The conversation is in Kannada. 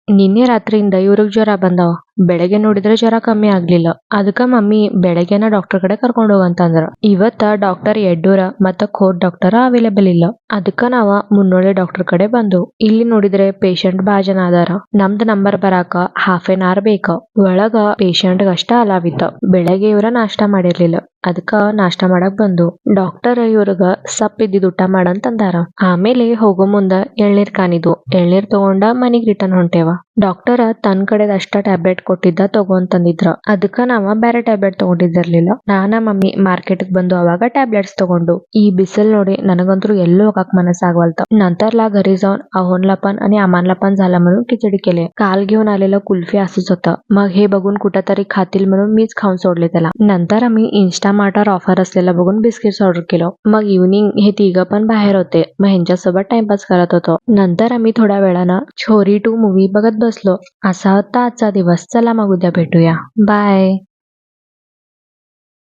ನಿನ್ನೆ ರಾತ್ರಿಯಿಂದ ಇವ್ರಿಗೆ ಜ್ವರ ಬಂದವ. ಬೆಳಗ್ಗೆ ನೋಡಿದ್ರೆ ಜ್ವರ ಕಮ್ಮಿ ಆಗ್ಲಿಲ್ಲ. ಅದಕ್ಕ ಮಮ್ಮಿ ಬೆಳಗ್ಗೆನ ಡಾಕ್ಟರ್ ಕಡೆ ಕರ್ಕೊಂಡ್ ಹೋಗಂತಂದ್ರ. ಇವತ್ತ ಡಾಕ್ಟರ್ ಯಡ್ಡೂರ ಮತ್ತ ಕೋರ್ಟ್ ಡಾಕ್ಟರ್ ಅವೈಲೇಬಲ್ ಇಲ್ಲ. ಅದಕ್ಕ ನಾವ ಮುನ್ನೋಳಿ ಡಾಕ್ಟರ್ ಕಡೆ ಬಂದು. ಇಲ್ಲಿ ನೋಡಿದ್ರೆ ಪೇಷಂಟ್ ಬಾ ಜನ ಅದಾರ. ನಮ್ದ್ ನಂಬರ್ ಬರಾಕ ಹಾಫ್ ಎನ್ ಅವರ್ ಬೇಕ. ಒಳಗ ಪೇಷಂಟ್ ಅಷ್ಟ ಅಲಾವಿತ್ತ. ಬೆಳಗ್ಗೆ ಇವ್ರ ನಾಷ್ಟ ಮಾಡಿರ್ಲಿಲ್ಲ. ಅದಕ್ಕ ನಾಷ್ಟ ಮಾಡಕ್ ಬಂದು. ಡಾಕ್ಟರ್ ಇವ್ರಗ ಸಪ್ ಇದ್ದಿದ್ ಊಟ ಮಾಡಂತಂದಾರ. ಆಮೇಲೆ ಹೋಗೋ ಮುಂದ ಎಳ್ನೀರ್ ಕಾನಿದ್ವು. ಎಳ್ನೀರ್ ತಗೊಂಡ ಮನಿಗ್ ರಿಟರ್ನ್ ಹೊಂಟೇವ. ಡಾಕ್ಟರ್ ತನ್ ಕಡೆದ ಅಷ್ಟ ಟ್ಯಾಬ್ಲೆಟ್ ಕೊಟ್ಟಿದ್ದ ತಗೊಂತಂದಿದ್ರ. ಅದಕ್ಕ ನಾವ ಬ್ಯಾರೆ ಟ್ಯಾಬ್ಲೆಟ್ ತಗೊಂಡಿದ್ದಿರ್ಲಿಲ್ಲ. ನಾನ ಮಮ್ಮಿ ಮಾರ್ಕೆಟ್ ಬಂದು ಅವಾಗ ಟ್ಯಾಬ್ಲೆಟ್ಸ್ ತಗೊಂಡು. ಈ बिसल ನೋಡಿ ನನಗಂತೂ ಎಲ್ಲೋ होकाक मनस आगवालत. नंतरला घरी जाऊन अहोनला पण आणि आमानला पण झाला म्हणून खिचडी केली. काल घेऊन आलेलं कुल्फी असंच होतं. मग हे बघून कुठंतरी खातील म्हणून मीच खाऊन सोडले त्याला. नंतर आम्ही इंस्टामार्टवर ऑफर असलेला बघून बिस्किट्स ऑर्डर केलं. मग इव्हनिंग हे तिघं पण बाहेर होते. मग ह्यांच्यासोबत टाइमपास करत होतो. नंतर आम्ही थोड्या वेळानं छोरी 2 मूवी बघत बसलो. असा होता आजचा दिवस. चला मग उद्या भेटूया. बाय.